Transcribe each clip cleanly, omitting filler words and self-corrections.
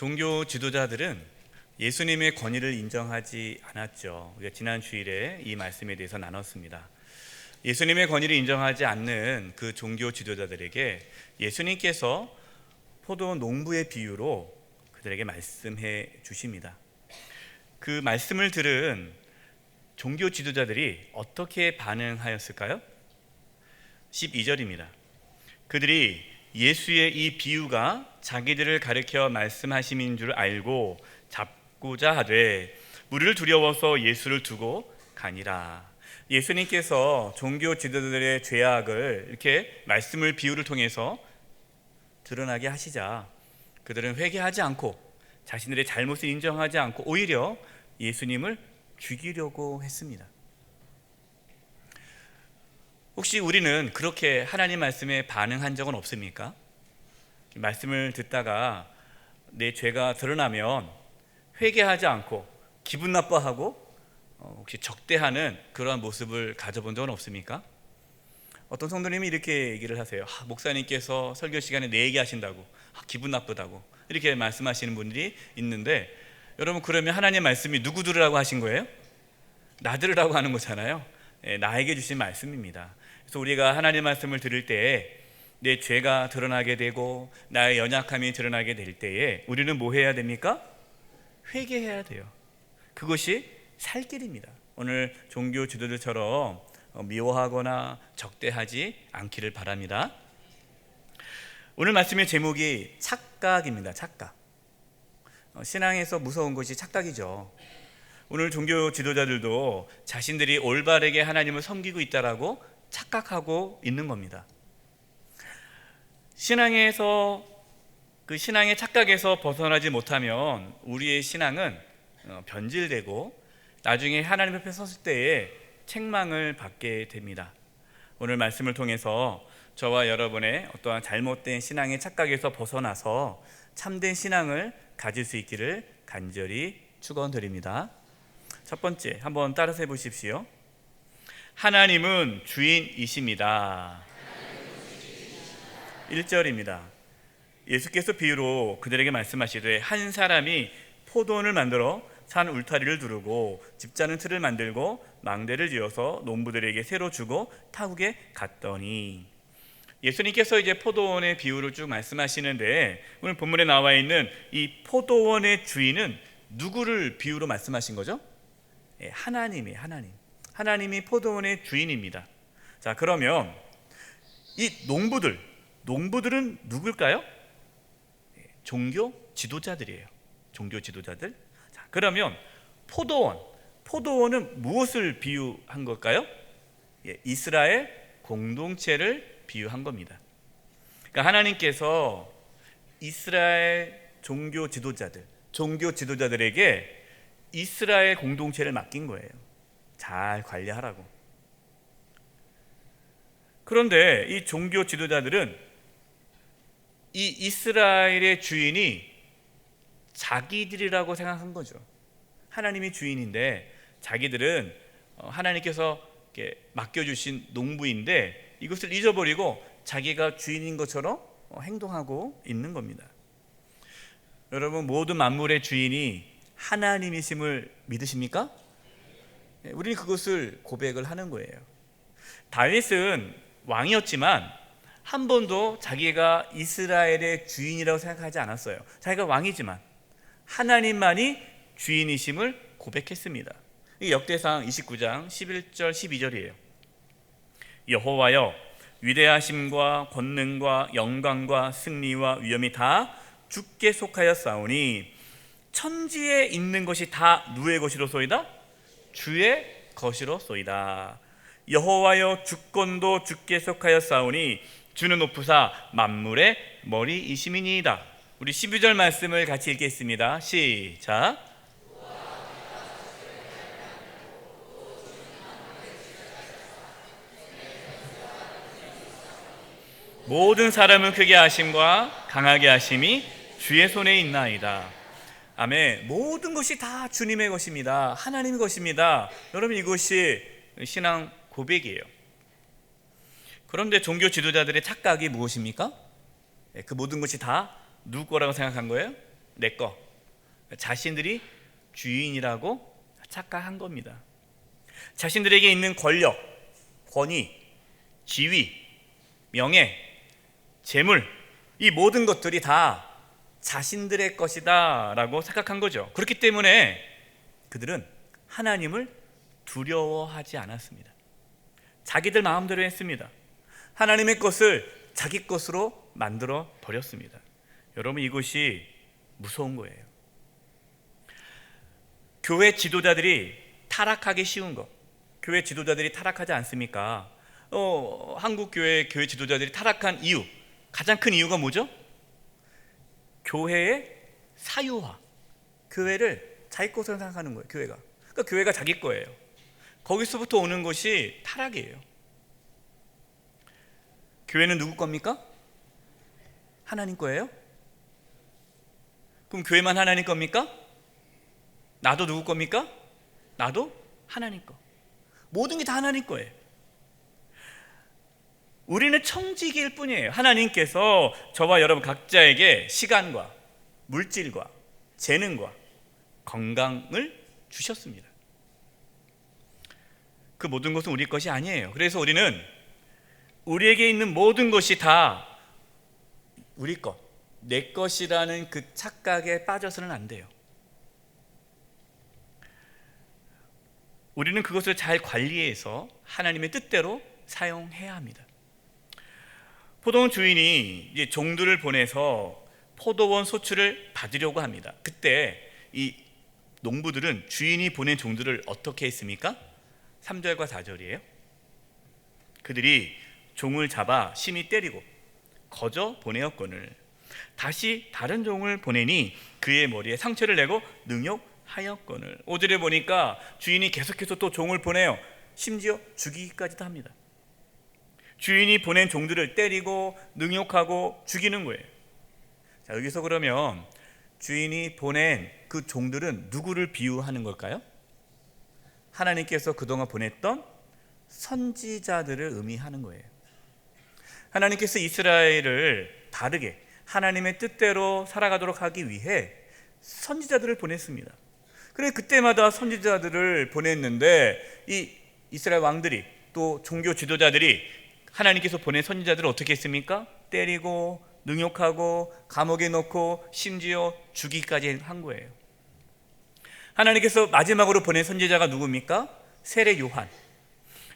종교 지도자들은 예수님의 권위를 인정하지 않았죠. 우리가 지난 주일에 이 말씀에 대해서 나눴습니다. 예수님의 권위를 인정하지 않는 그 종교 지도자들에게 예수님께서 포도 농부의 비유로 그들에게 말씀해 주십니다. 그 말씀을 들은 종교 지도자들이 어떻게 반응하였을까요? 12절입니다. 그들이 예수의 이 비유가 자기들을 가리켜 말씀하심인 줄 알고 잡고자 하되 무리를 두려워서 예수를 두고 가니라. 예수님께서 종교 지도자들의 죄악을 이렇게 말씀을 비유를 통해서 드러나게 하시자 그들은 회개하지 않고 자신들의 잘못을 인정하지 않고 오히려 예수님을 죽이려고 했습니다. 혹시 우리는 그렇게 하나님 말씀에 반응한 적은 없습니까? 말씀을 듣다가 내 죄가 드러나면 회개하지 않고 기분 나빠하고 혹시 적대하는 그러한 모습을 가져본 적은 없습니까? 어떤 성도님이 이렇게 얘기를 하세요. 목사님께서 설교 시간에 내 얘기하신다고 기분 나쁘다고 이렇게 말씀하시는 분들이 있는데, 여러분 그러면 하나님 말씀이 누구 들으라고 하신 거예요? 나 들으라고 하는 거잖아요. 나에게 주신 말씀입니다. 그래서 우리가 하나님 말씀을 들을 때에 내 죄가 드러나게 되고 나의 연약함이 드러나게 될 때에 우리는 뭐 해야 됩니까? 회개해야 돼요. 그것이 살 길입니다. 오늘 종교 지도자들처럼 미워하거나 적대하지 않기를 바랍니다. 오늘 말씀의 제목이 착각입니다. 착각. 신앙에서 무서운 것이 착각이죠. 오늘 종교 지도자들도 자신들이 올바르게 하나님을 섬기고 있다라고 착각하고 있는 겁니다. 신앙에서 그 신앙의 착각에서 벗어나지 못하면 우리의 신앙은 변질되고 나중에 하나님 앞에 섰을 때에 책망을 받게 됩니다. 오늘 말씀을 통해서 저와 여러분의 어떠한 잘못된 신앙의 착각에서 벗어나서 참된 신앙을 가질 수 있기를 간절히 축원드립니다. 첫 번째, 한번 따라서 해보십시오. 하나님은 주인이십니다. 1절입니다. 예수께서 비유로 그들에게 말씀하시되 한 사람이 포도원을 만들어 산 울타리를 두르고 집자는 틀을 만들고 망대를 지어서 농부들에게 새로 주고 타국에 갔더니, 예수님께서 이제 포도원의 비유를 쭉 말씀하시는데 오늘 본문에 나와 있는 이 포도원의 주인은 누구를 비유로 말씀하신 거죠? 하나님이 하나님이 포도원의 주인입니다. 자, 그러면 이 농부들은 누굴까요? 종교 지도자들이에요. 종교 지도자들. 자, 그러면 포도원은 무엇을 비유한 걸까요? 이스라엘 공동체를 비유한 겁니다. 그러니까 하나님께서 이스라엘 종교 지도자들에게 이스라엘 공동체를 맡긴 거예요. 잘 관리하라고. 그런데 이 종교 지도자들은 이 이스라엘의 주인이 자기들이라고 생각한 거죠. 하나님이 주인인데 자기들은 하나님께서 이렇게 맡겨주신 농부인데 이것을 잊어버리고 자기가 주인인 것처럼 행동하고 있는 겁니다. 여러분, 모든 만물의 주인이 하나님이심을 믿으십니까? 우리는 그것을 고백을 하는 거예요. 다윗은 왕이었지만 한 번도 자기가 이스라엘의 주인이라고 생각하지 않았어요. 자기가 왕이지만 하나님만이 주인이심을 고백했습니다. 이게 역대상 29장 11절 12절이에요. 여호와여, 위대하심과 권능과 영광과 승리와 위엄이 다 주께 속하였사오니 천지에 있는 것이 다 누구의 것이로소이다? 주의 것이로소이다. 여호와여, 주권도 주께 속하였사오니 주는 높으사 만물의 머리이심이니이다. 우리 12절 말씀을 같이 읽겠습니다. 시작. 모든 사람을 크게 하심과 강하게 하심이 주의 손에 있나이다. 아멘. 모든 것이 다 주님의 것입니다. 하나님의 것입니다. 여러분, 이것이 신앙 고백이에요. 그런데 종교 지도자들의 착각이 무엇입니까? 그 모든 것이 다 누구 거라고 생각한 거예요? 내 거. 자신들이 주인이라고 착각한 겁니다. 자신들에게 있는 권력, 권위, 지위, 명예, 재물, 이 모든 것들이 다 자신들의 것이다 라고 생각한 거죠. 그렇기 때문에 그들은 하나님을 두려워하지 않았습니다. 자기들 마음대로 했습니다. 하나님의 것을 자기 것으로 만들어 버렸습니다. 여러분, 이것이 무서운 거예요. 교회 지도자들이 타락하기 쉬운 것, 교회 지도자들이 타락하지 않습니까? 한국 교회 지도자들이 타락한 이유, 가장 큰 이유가 뭐죠? 교회의 사유화, 교회를 자기 것으로 생각하는 거예요. 그러니까 교회가 자기 거예요. 거기서부터 오는 것이 타락이에요. 교회는 누구 겁니까? 하나님 거예요? 그럼 교회만 하나님 겁니까? 나도 누구 겁니까? 나도 하나님 거. 모든 게 다 하나님 거예요. 우리는 청지기일 뿐이에요. 하나님께서 저와 여러분 각자에게 시간과 물질과 재능과 건강을 주셨습니다. 그 모든 것은 우리 것이 아니에요. 그래서 우리는 우리에게 있는 모든 것이 다 우리 것, 내 것이라는 그 착각에 빠져서는 안 돼요. 우리는 그것을 잘 관리해서 하나님의 뜻대로 사용해야 합니다. 포도원 주인이 이제 종들을 보내서 포도원 소출을 받으려고 합니다. 그때 이 농부들은 주인이 보낸 종들을 어떻게 했습니까? 3절과 4절이에요. 그들이 종을 잡아 심히 때리고 거저 보내었거늘 다시 다른 종을 보내니 그의 머리에 상처를 내고 능욕하였거늘. 5절에 보니까 주인이 계속해서 또 종을 보내요. 심지어 죽이기까지도 합니다. 주인이 보낸 종들을 때리고 능욕하고 죽이는 거예요. 자, 여기서 그러면 주인이 보낸 그 종들은 누구를 비유하는 걸까요? 하나님께서 그동안 보냈던 선지자들을 의미하는 거예요. 하나님께서 이스라엘을 바르게 하나님의 뜻대로 살아가도록 하기 위해 선지자들을 보냈습니다. 그래서 그때마다 선지자들을 보냈는데 이 이스라엘 왕들이 또 종교 지도자들이 하나님께서 보낸 선지자들을 어떻게 했습니까? 때리고 능욕하고 감옥에 넣고 심지어 죽이기까지 한 거예요. 하나님께서 마지막으로 보낸 선지자가 누굽니까? 세례 요한.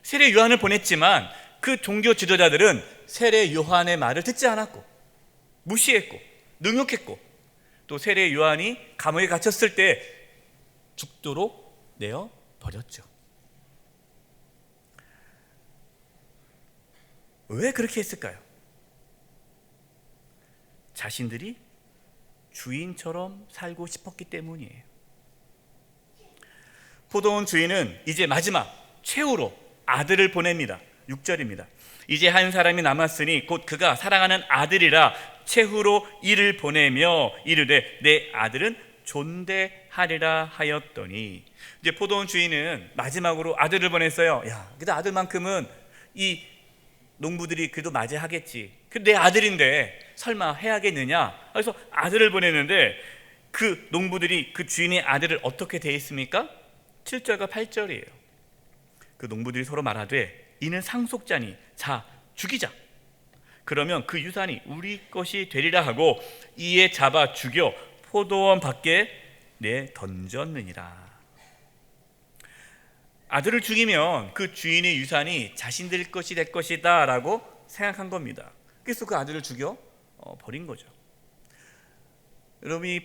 세례 요한을 보냈지만 그 종교 지도자들은 세례 요한의 말을 듣지 않았고 무시했고 능욕했고 또 세례 요한이 감옥에 갇혔을 때 죽도록 내어 버렸죠. 왜 그렇게 했을까요? 자신들이 주인처럼 살고 싶었기 때문이에요. 포도원 주인은 이제 마지막 최후로 아들을 보냅니다. 6절입니다. 이제 한 사람이 남았으니 곧 그가 사랑하는 아들이라 최후로 이를 보내며 이르되 내 아들은 존대하리라 하였더니, 이제 포도원 주인은 마지막으로 아들을 보냈어요. 야, 근데 아들만큼은 이 농부들이 그래도 맞이하겠지. 내 아들인데 설마 해야겠느냐? 그래서 아들을 보냈는데 그 농부들이 그 주인의 아들을 어떻게 대했습니까? 7절과 8절이에요. 그 농부들이 서로 말하되 이는 상속자니 자 죽이자. 그러면 그 유산이 우리 것이 되리라 하고 이에 잡아 죽여 포도원 밖에 내 던졌느니라. 아들을 죽이면 그 주인의 유산이 자신들 것이 될 것이다 라고 생각한 겁니다. 그래서 그 아들을 죽여 버린 거죠. 여러분, 이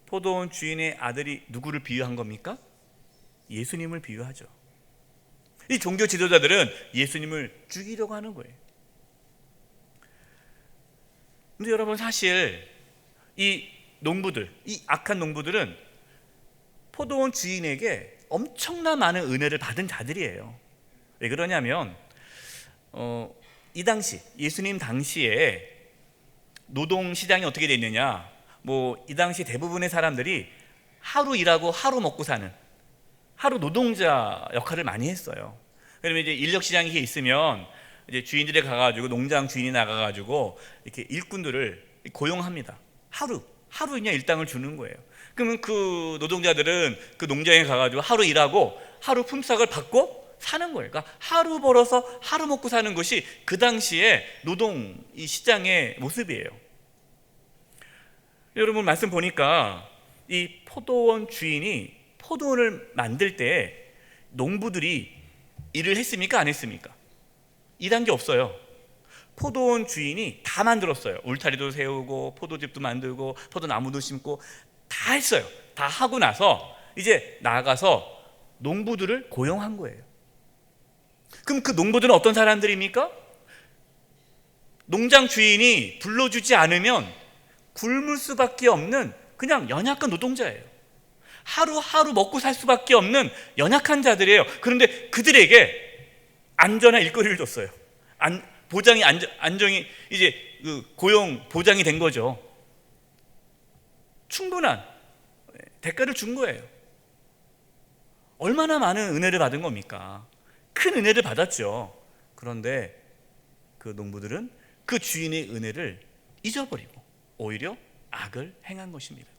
포도원 주인의 아들이 누구를 비유한 겁니까? 예수님을 비유하죠. 이 종교 지도자들은 예수님을 죽이려고 하는 거예요. 근데 여러분, 사실 이 농부들, 이 악한 농부들은 포도원 주인에게 엄청난 많은 은혜를 받은 자들이에요. 왜 그러냐면 이 당시 예수님 당시에 노동 시장이 어떻게 됐느냐, 이 당시 대부분의 사람들이 하루 일하고 하루 먹고 사는 하루 노동자 역할을 많이 했어요. 그러면 이제 인력 시장이 있으면 이제 주인들이 가가지고 농장 주인이 나가가지고 이렇게 일꾼들을 고용합니다. 하루 하루 그냥 일당을 주는 거예요. 그러면 그 노동자들은 그 농장에 가가지고 하루 일하고 하루 품삯을 받고 사는 거예요. 그러니까 하루 벌어서 하루 먹고 사는 것이 그 당시에 노동 이 시장의 모습이에요. 여러분 말씀 보니까 이 포도원 주인이 포도원을 만들 때 농부들이 일을 했습니까? 안 했습니까? 일한 게 없어요. 포도원 주인이 다 만들었어요. 울타리도 세우고 포도즙도 만들고 포도나무도 심고 다 했어요. 다 하고 나서 이제 나가서 농부들을 고용한 거예요. 그럼 그 농부들은 어떤 사람들입니까? 농장 주인이 불러주지 않으면 굶을 수밖에 없는 그냥 연약한 노동자예요. 하루하루 먹고 살 수밖에 없는 연약한 자들이에요. 그런데 그들에게 안전한 일거리를 줬어요. 안정이 이제 그 고용 보장이 된 거죠. 충분한 대가를 준 거예요. 얼마나 많은 은혜를 받은 겁니까? 큰 은혜를 받았죠. 그런데 그 농부들은 그 주인의 은혜를 잊어버리고 오히려 악을 행한 것입니다.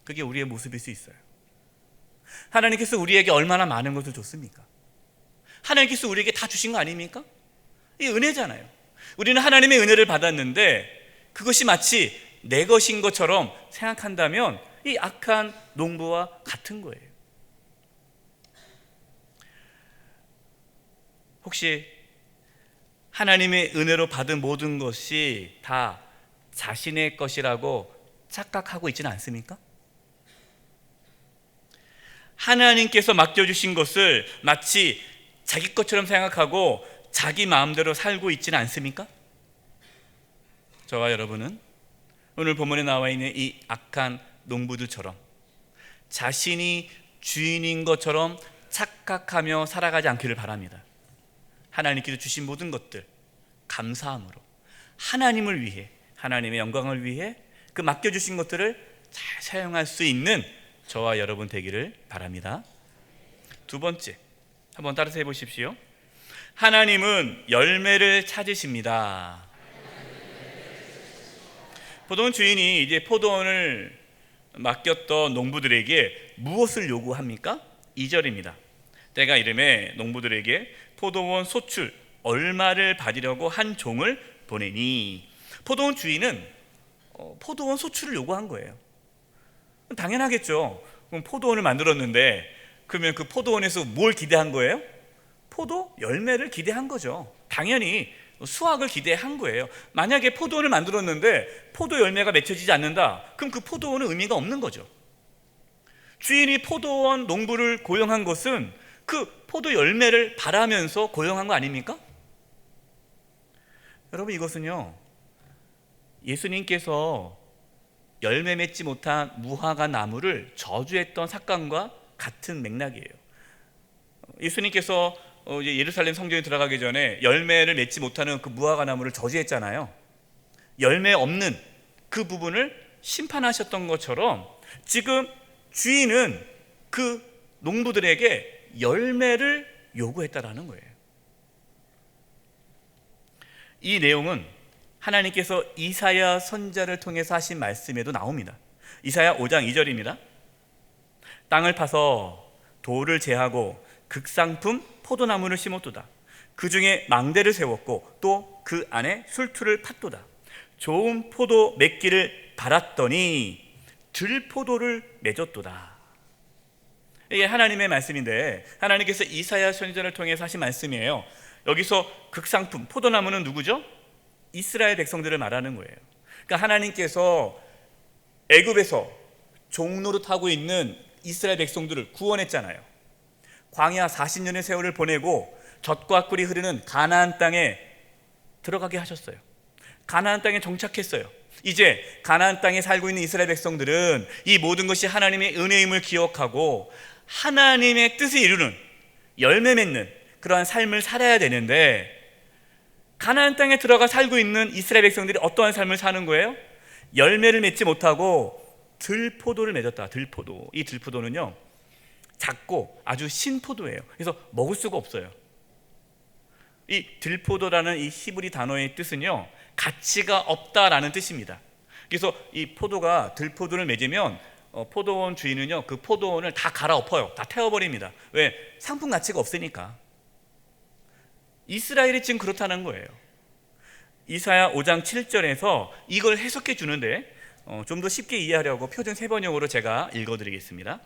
그게 우리의 모습일 수 있어요. 하나님께서 우리에게 얼마나 많은 것을 줬습니까? 하나님께서 우리에게 다 주신 거 아닙니까? 이 은혜잖아요. 우리는 하나님의 은혜를 받았는데 그것이 마치 내 것인 것처럼 생각한다면 이 악한 농부와 같은 거예요. 혹시 하나님의 은혜로 받은 모든 것이 다 자신의 것이라고 착각하고 있지는 않습니까? 하나님께서 맡겨주신 것을 마치 자기 것처럼 생각하고 자기 마음대로 살고 있지는 않습니까? 저와 여러분은 오늘 본문에 나와 있는 이 악한 농부들처럼 자신이 주인인 것처럼 착각하며 살아가지 않기를 바랍니다. 하나님께서 주신 모든 것들 감사함으로 하나님을 위해, 하나님의 영광을 위해 그 맡겨주신 것들을 잘 사용할 수 있는 저와 여러분 되기를 바랍니다. 두 번째, 한번 따라서 해보십시오. 하나님은 열매를 찾으십니다. 포도원 주인이 이제 포도원을 맡겼던 농부들에게 무엇을 요구합니까? 2절입니다. 때가 이름에 농부들에게 포도원 소출 얼마를 받으려고 한 종을 보내니. 포도원 주인은 포도원 소출을 요구한 거예요. 당연하겠죠. 그럼 포도원을 만들었는데 그러면 그 포도원에서 뭘 기대한 거예요? 포도 열매를 기대한 거죠. 당연히 수확을 기대한 거예요. 만약에 포도원을 만들었는데 포도 열매가 맺혀지지 않는다, 그럼 그 포도원은 의미가 없는 거죠. 주인이 포도원 농부를 고용한 것은 그 포도 열매를 바라면서 고용한 거 아닙니까? 여러분, 이것은요 예수님께서 열매 맺지 못한 무화과 나무를 저주했던 사건과 같은 맥락이에요. 예수님께서 예루살렘 성전에 들어가기 전에 열매를 맺지 못하는 그 무화과 나무를 저주했잖아요. 열매 없는 그 부분을 심판하셨던 것처럼 지금 주인은 그 농부들에게 열매를 요구했다라는 거예요. 이 내용은 하나님께서 이사야 선지자를 통해서 하신 말씀에도 나옵니다. 이사야 5장 2절입니다. 땅을 파서 돌을 제하고 극상품 포도나무를 심었도다. 그 중에 망대를 세웠고 또 그 안에 술투를 팠도다. 좋은 포도 맺기를 바랐더니 들포도를 맺었도다. 이게 하나님의 말씀인데 하나님께서 이사야 선지자를 통해서 하신 말씀이에요. 여기서 극상품 포도나무는 누구죠? 이스라엘 백성들을 말하는 거예요. 그러니까 하나님께서 애굽에서 종노릇 하고 있는 이스라엘 백성들을 구원했잖아요. 광야 40년의 세월을 보내고 젖과 꿀이 흐르는 가나안 땅에 들어가게 하셨어요. 가나안 땅에 정착했어요. 이제 가나안 땅에 살고 있는 이스라엘 백성들은 이 모든 것이 하나님의 은혜임을 기억하고 하나님의 뜻을 이루는 열매 맺는 그러한 삶을 살아야 되는데, 가나안 땅에 들어가 살고 있는 이스라엘 백성들이 어떠한 삶을 사는 거예요? 열매를 맺지 못하고 들포도를 맺었다. 들포도. 이 들포도는요 작고 아주 신포도예요. 그래서 먹을 수가 없어요. 이 들포도라는 이 히브리 단어의 뜻은요 가치가 없다라는 뜻입니다. 그래서 이 포도가 들포도를 맺으면 포도원 주인은요 그 포도원을 다 갈아엎어요. 다 태워버립니다. 왜? 상품 가치가 없으니까. 이스라엘이 지금 그렇다는 거예요. 이사야 5장 7절에서 이걸 해석해 주는데 좀 더 쉽게 이해하려고 표준 세번역으로 제가 읽어드리겠습니다.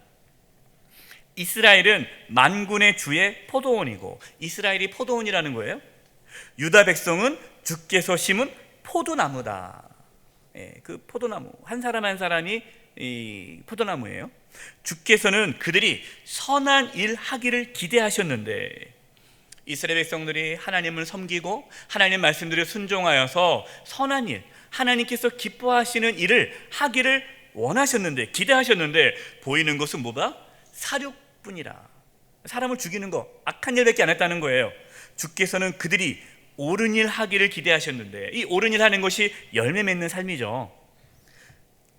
이스라엘은 만군의 주의 포도원이고, 이스라엘이 포도원이라는 거예요. 유다 백성은 주께서 심은 포도나무다. 그 포도나무 한 사람 한 사람이 이 포도나무예요. 주께서는 그들이 선한 일 하기를 기대하셨는데, 이스라엘 백성들이 하나님을 섬기고 하나님 말씀들을 순종하여서 선한 일, 하나님께서 기뻐하시는 일을 하기를 원하셨는데, 기대하셨는데 보이는 것은 뭐다? 사륙뿐이라. 사람을 죽이는 거, 악한 일밖에 안 했다는 거예요. 주께서는 그들이 옳은 일 하기를 기대하셨는데, 이 옳은 일 하는 것이 열매 맺는 삶이죠.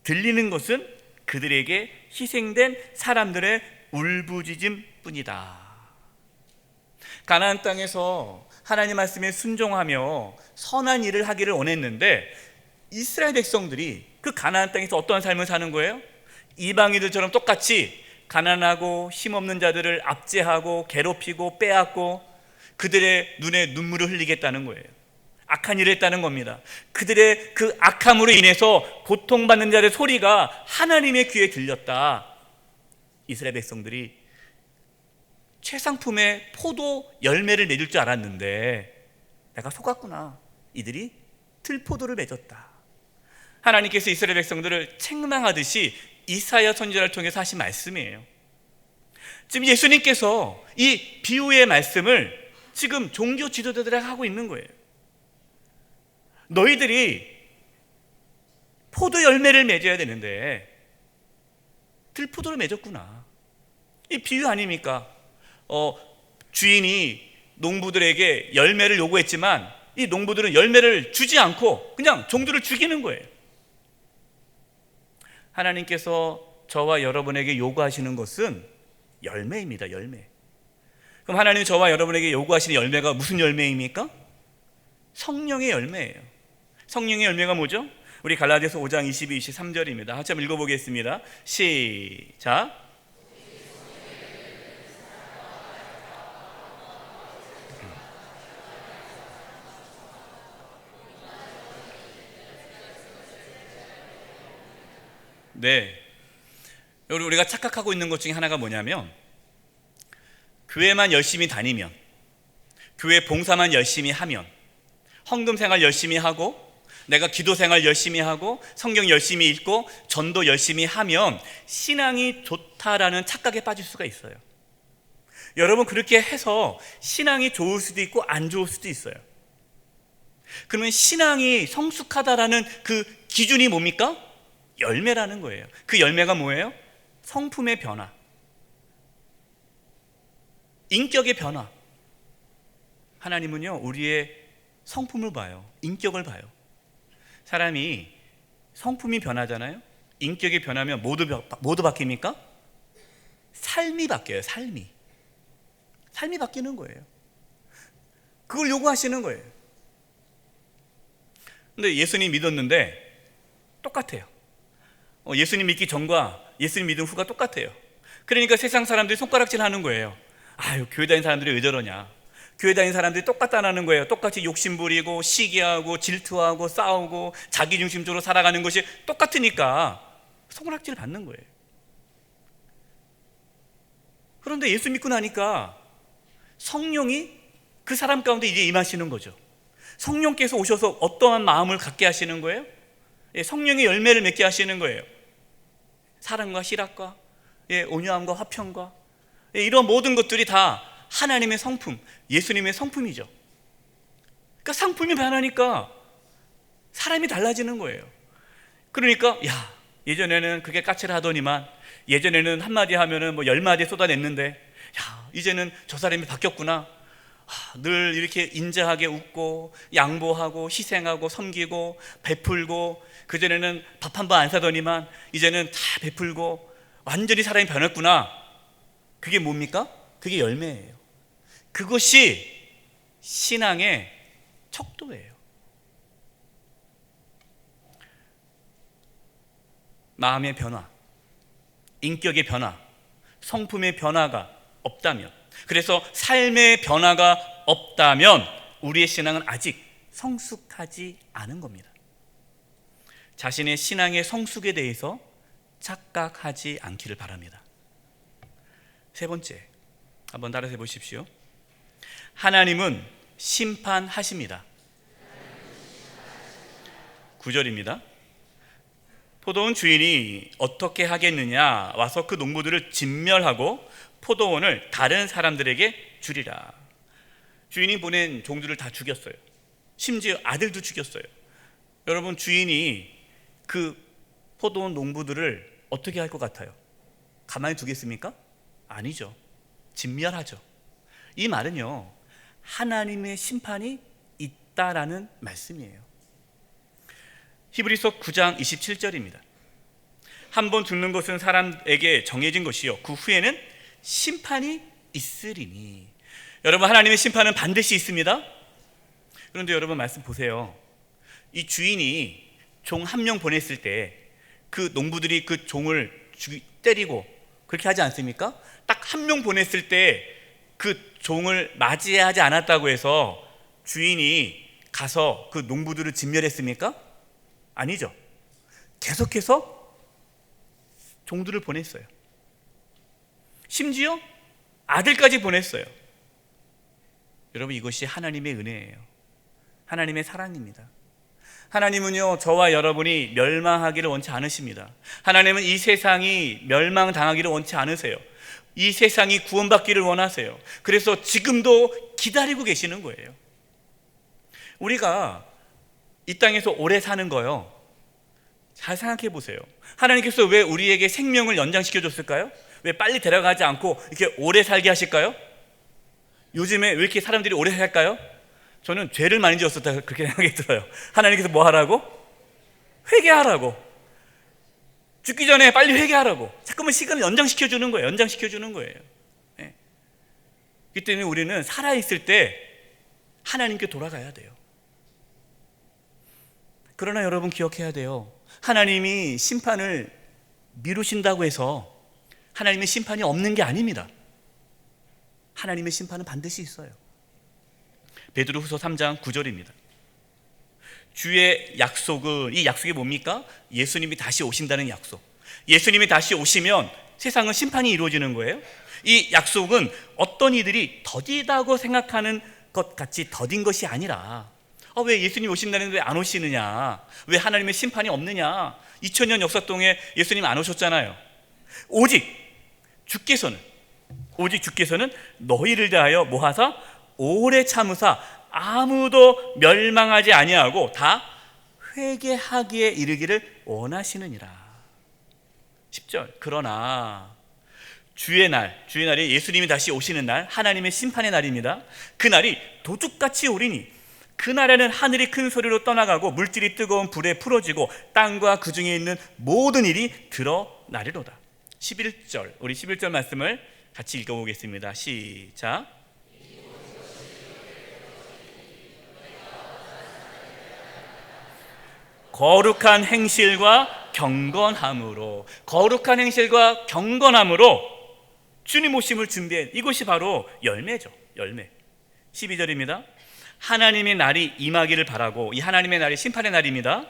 들리는 것은 그들에게 희생된 사람들의 울부짖음뿐이다. 가나안 땅에서 하나님 말씀에 순종하며 선한 일을 하기를 원했는데, 이스라엘 백성들이 그 가나안 땅에서 어떠한 삶을 사는 거예요? 이방인들처럼 똑같이 가난하고 힘없는 자들을 압제하고 괴롭히고 빼앗고 그들의 눈에 눈물을 흘리겠다는 거예요. 악한 일을 했다는 겁니다. 그들의 그 악함으로 인해서 고통받는 자들의 소리가 하나님의 귀에 들렸다. 이스라엘 백성들이 최상품의 포도 열매를 맺을 줄 알았는데 내가 속았구나. 이들이 들포도를 맺었다. 하나님께서 이스라엘 백성들을 책망하듯이 이사야 선지자를 통해서 하신 말씀이에요. 지금 예수님께서 이 비유의 말씀을 지금 종교 지도자들에게 하고 있는 거예요. 너희들이 포도 열매를 맺어야 되는데 들포도를 맺었구나. 이 비유 아닙니까? 주인이 농부들에게 열매를 요구했지만 이 농부들은 열매를 주지 않고 그냥 종들을 죽이는 거예요. 하나님께서 저와 여러분에게 요구하시는 것은 열매입니다. 열매. 그럼 하나님 저와 여러분에게 요구하시는 열매가 무슨 열매입니까? 성령의 열매예요. 성령의 열매가 뭐죠? 우리 갈라디아서 5장 22, 23절입니다. 한번 읽어보겠습니다. 시작. 네, 우리가 착각하고 있는 것 중에 하나가 뭐냐면, 교회만 열심히 다니면, 교회 봉사만 열심히 하면, 헌금 생활 열심히 하고, 내가 기도 생활 열심히 하고, 성경 열심히 읽고, 전도 열심히 하면 신앙이 좋다라는 착각에 빠질 수가 있어요. 여러분, 그렇게 해서 신앙이 좋을 수도 있고 안 좋을 수도 있어요. 그러면 신앙이 성숙하다라는 그 기준이 뭡니까? 열매라는 거예요. 그 열매가 뭐예요? 성품의 변화, 인격의 변화. 하나님은요 우리의 성품을 봐요. 인격을 봐요. 사람이 성품이 변하잖아요. 인격이 변하면 모두 바뀝니까? 삶이 바뀌어요. 삶이 바뀌는 거예요. 그걸 요구하시는 거예요. 근데 예수님 믿었는데 똑같아요. 예수님 믿기 전과 예수님 믿은 후가 똑같아요. 그러니까 세상 사람들이 손가락질 하는 거예요. 아유, 교회 다니는 사람들이 왜 저러냐. 교회 다니는 사람들이 똑같다는 거예요. 똑같이 욕심부리고 시기하고 질투하고 싸우고 자기중심적으로 살아가는 것이 똑같으니까 손가락질 받는 거예요. 그런데 예수 믿고 나니까 성령이 그 사람 가운데 이제 임하시는 거죠. 성령께서 오셔서 어떠한 마음을 갖게 하시는 거예요? 성령의 열매를 맺게 하시는 거예요. 사랑과 실학과 온유함과 화평과 이런 모든 것들이 다 하나님의 성품, 예수님의 성품이죠. 그러니까 상품이 변하니까 사람이 달라지는 거예요. 그러니까 예전에는 그게 까칠하더니만, 예전에는 한마디 하면은 10마디 쏟아냈는데 이제는 저 사람이 바뀌었구나. 늘 이렇게 인자하게 웃고 양보하고 희생하고 섬기고 베풀고, 그전에는 밥 한 번 안 사더니만 이제는 다 베풀고 완전히 사람이 변했구나. 그게 뭡니까? 그게 열매예요. 그것이 신앙의 척도예요. 마음의 변화, 인격의 변화, 성품의 변화가 없다면, 그래서 삶의 변화가 없다면 우리의 신앙은 아직 성숙하지 않은 겁니다. 자신의 신앙의 성숙에 대해서 착각하지 않기를 바랍니다. 세 번째, 한번 따라해 보십시오. 하나님은 심판하십니다. 9절입니다. 포도원 주인이 어떻게 하겠느냐, 와서 그 농부들을 진멸하고 포도원을 다른 사람들에게 주리라. 주인이 보낸 종들을 다 죽였어요. 심지어 아들도 죽였어요. 여러분, 주인이 그 포도원 농부들을 어떻게 할 것 같아요? 가만히 두겠습니까? 아니죠. 진멸하죠. 이 말은요, 하나님의 심판이 있다라는 말씀이에요. 히브리서 9장 27절입니다. 한번 죽는 것은 사람에게 정해진 것이요, 그 후에는 심판이 있으리니. 여러분, 하나님의 심판은 반드시 있습니다. 그런데 여러분, 말씀 보세요. 이 주인이 종 한 명 보냈을 때 그 농부들이 그 종을 때리고 그렇게 하지 않습니까? 딱 한 명 보냈을 때 그 종을 맞이하지 않았다고 해서 주인이 가서 그 농부들을 진멸했습니까? 아니죠. 계속해서 종들을 보냈어요. 심지어 아들까지 보냈어요. 여러분, 이것이 하나님의 은혜예요. 하나님의 사랑입니다. 하나님은요, 저와 여러분이 멸망하기를 원치 않으십니다. 하나님은 이 세상이 멸망당하기를 원치 않으세요. 이 세상이 구원받기를 원하세요. 그래서 지금도 기다리고 계시는 거예요. 우리가 이 땅에서 오래 사는 거요, 잘 생각해 보세요. 하나님께서 왜 우리에게 생명을 연장시켜 줬을까요? 왜 빨리 데려가지 않고 이렇게 오래 살게 하실까요? 요즘에 왜 이렇게 사람들이 오래 살까요? 저는 죄를 많이 지었었다, 그렇게 생각이 들어요. 하나님께서 뭐 하라고? 회개하라고. 죽기 전에 빨리 회개하라고. 자꾸만 시간을 연장시켜 주는 거예요. 연장시켜 주는 거예요. 네. 그렇기 때문에 우리는 살아있을 때 하나님께 돌아가야 돼요. 그러나 여러분, 기억해야 돼요. 하나님이 심판을 미루신다고 해서 하나님의 심판이 없는 게 아닙니다. 하나님의 심판은 반드시 있어요. 베드로후서 3장 9절입니다. 주의 약속은, 이 약속이 뭡니까? 예수님이 다시 오신다는 약속. 예수님이 다시 오시면 세상은 심판이 이루어지는 거예요. 이 약속은 어떤 이들이 더디다고 생각하는 것 같이 더딘 것이 아니라, 왜 예수님 오신다는데 왜 안 오시느냐, 왜 하나님의 심판이 없느냐, 2000년 역사 동에 예수님 안 오셨잖아요. 오직 주께서는 너희를 대하여 뭐하사? 오래 참으사 아무도 멸망하지 아니하고 다 회개하기에 이르기를 원하시느니라. 10절. 그러나 주의 날이 예수님이 다시 오시는 날, 하나님의 심판의 날입니다. 그날이 도둑같이 오리니 그날에는 하늘이 큰 소리로 떠나가고 물질이 뜨거운 불에 풀어지고 땅과 그 중에 있는 모든 일이 드러나리로다. 11절, 우리 11절 말씀을 같이 읽어보겠습니다. 시작. 거룩한 행실과 경건함으로 주님 오심을 준비해. 이것이 바로 열매죠. 열매. 12절입니다. 하나님의 날이 임하기를 바라고, 이 하나님의 날이 심판의 날입니다.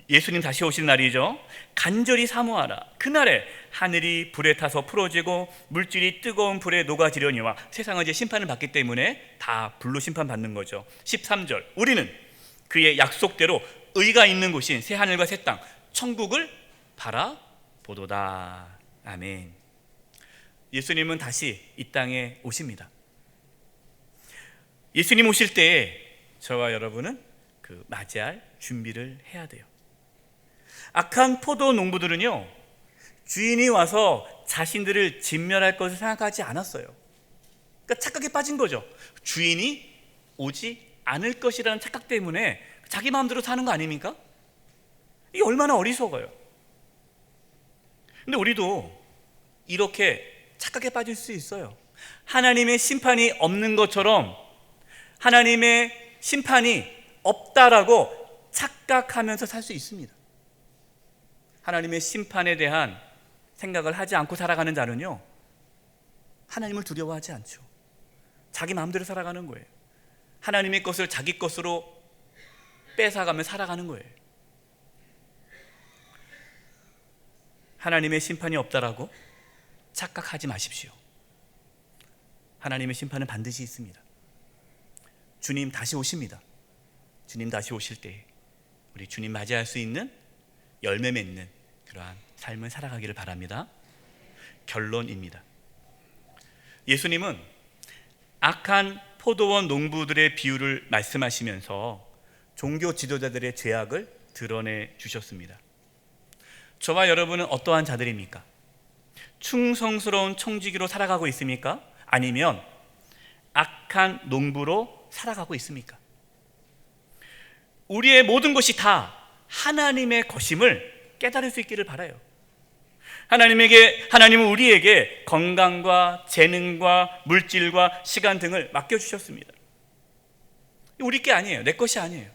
예수님 다시 오실 날이죠. 간절히 사모하라. 그날에 하늘이 불에 타서 풀어지고 물질이 뜨거운 불에 녹아지려니와. 세상은 이제 심판을 받기 때문에 다 불로 심판받는 거죠. 13절. 우리는 그의 약속대로 의가 있는 곳인 새 하늘과 새 땅, 천국을 바라보도다. 아멘. 예수님은 다시 이 땅에 오십니다. 예수님 오실 때 저와 여러분은 맞이할 준비를 해야 돼요. 악한 포도 농부들은요, 주인이 와서 자신들을 진멸할 것을 생각하지 않았어요. 그러니까 착각에 빠진 거죠. 주인이 오지 않을 것이라는 착각 때문에 자기 마음대로 사는 거 아닙니까? 이게 얼마나 어리석어요. 근데 우리도 이렇게 착각에 빠질 수 있어요. 하나님의 심판이 없는 것처럼 하나님의 심판이 없다라고 착각하면서 살 수 있습니다. 하나님의 심판에 대한 생각을 하지 않고 살아가는 자는요, 하나님을 두려워하지 않죠. 자기 마음대로 살아가는 거예요. 하나님의 것을 자기 것으로 뺏어가며 살아가는 거예요. 하나님의 심판이 없다라고 착각하지 마십시오. 하나님의 심판은 반드시 있습니다. 주님 다시 오십니다. 주님 다시 오실 때 우리 주님 맞이할 수 있는 열매 맺는 그러한 삶을 살아가기를 바랍니다. 결론입니다. 예수님은 악한 포도원 농부들의 비유를 말씀하시면서 종교 지도자들의 죄악을 드러내 주셨습니다. 저와 여러분은 어떠한 자들입니까? 충성스러운 청지기로 살아가고 있습니까? 아니면 악한 농부로 살아가고 있습니까? 우리의 모든 것이 다 하나님의 것임을 깨달을 수 있기를 바라요. 하나님은 우리에게 건강과 재능과 물질과 시간 등을 맡겨주셨습니다. 우리 게 아니에요. 내 것이 아니에요.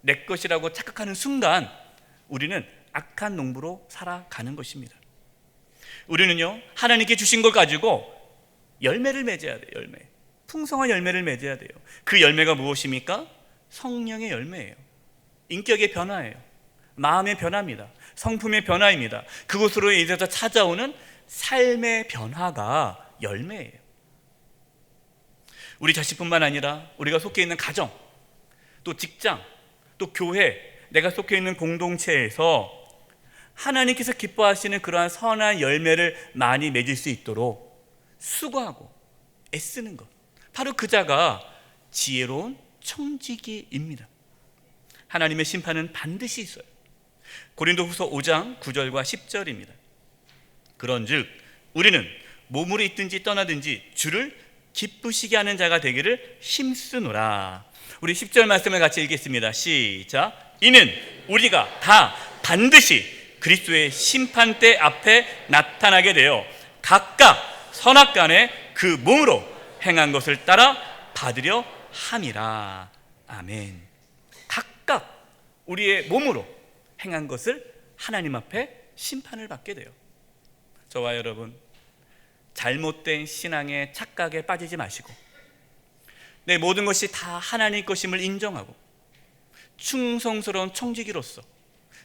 내 것이라고 착각하는 순간 우리는 악한 농부로 살아가는 것입니다. 우리는요, 하나님께 주신 걸 가지고 열매를 맺어야 돼요. 열매, 풍성한 열매를 맺어야 돼요. 그 열매가 무엇입니까? 성령의 열매예요. 인격의 변화예요. 마음의 변화입니다. 성품의 변화입니다. 그것으로 인해서 찾아오는 삶의 변화가 열매예요. 우리 자식뿐만 아니라 우리가 속해 있는 가정, 또 직장, 또 교회, 내가 속해 있는 공동체에서 하나님께서 기뻐하시는 그러한 선한 열매를 많이 맺을 수 있도록 수고하고 애쓰는 것, 바로 그 자가 지혜로운 청지기입니다. 하나님의 심판은 반드시 있어요. 고린도후서 5장 9절과 10절입니다. 그런즉 우리는 몸으로 있든지 떠나든지 주를 기쁘시게 하는 자가 되기를 힘쓰노라. 우리 10절 말씀을 같이 읽겠습니다. 시작. 이는 우리가 다 반드시 그리스도의 심판대 앞에 나타나게 되어 각각 선악간에 그 몸으로 행한 것을 따라 받으려 함이라. 아멘. 각각 우리의 몸으로 행한 것을 하나님 앞에 심판을 받게 돼요. 저와 여러분, 잘못된 신앙의 착각에 빠지지 마시고 내 모든 것이 다 하나님 것임을 인정하고 충성스러운 청지기로서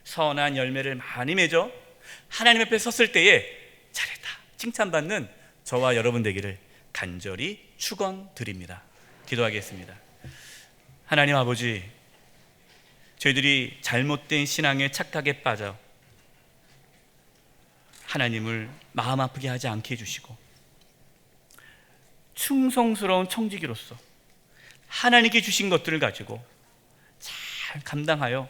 선한 열매를 많이 맺어 하나님 앞에 섰을 때에 잘했다 칭찬받는 저와 여러분 되기를 간절히 축원드립니다. 기도하겠습니다. 하나님 아버지, 저희들이 잘못된 신앙의 착각에 빠져 하나님을 마음 아프게 하지 않게 해주시고 충성스러운 청지기로서 하나님께 주신 것들을 가지고 잘 감당하여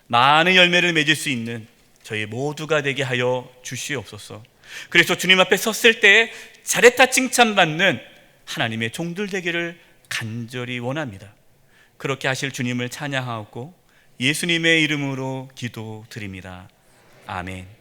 많은 열매를 맺을 수 있는 저희 모두가 되게 하여 주시옵소서. 그래서 주님 앞에 섰을 때 잘했다 칭찬받는 하나님의 종들 되기를 간절히 원합니다. 그렇게 하실 주님을 찬양하고 예수님의 이름으로 기도드립니다. 아멘.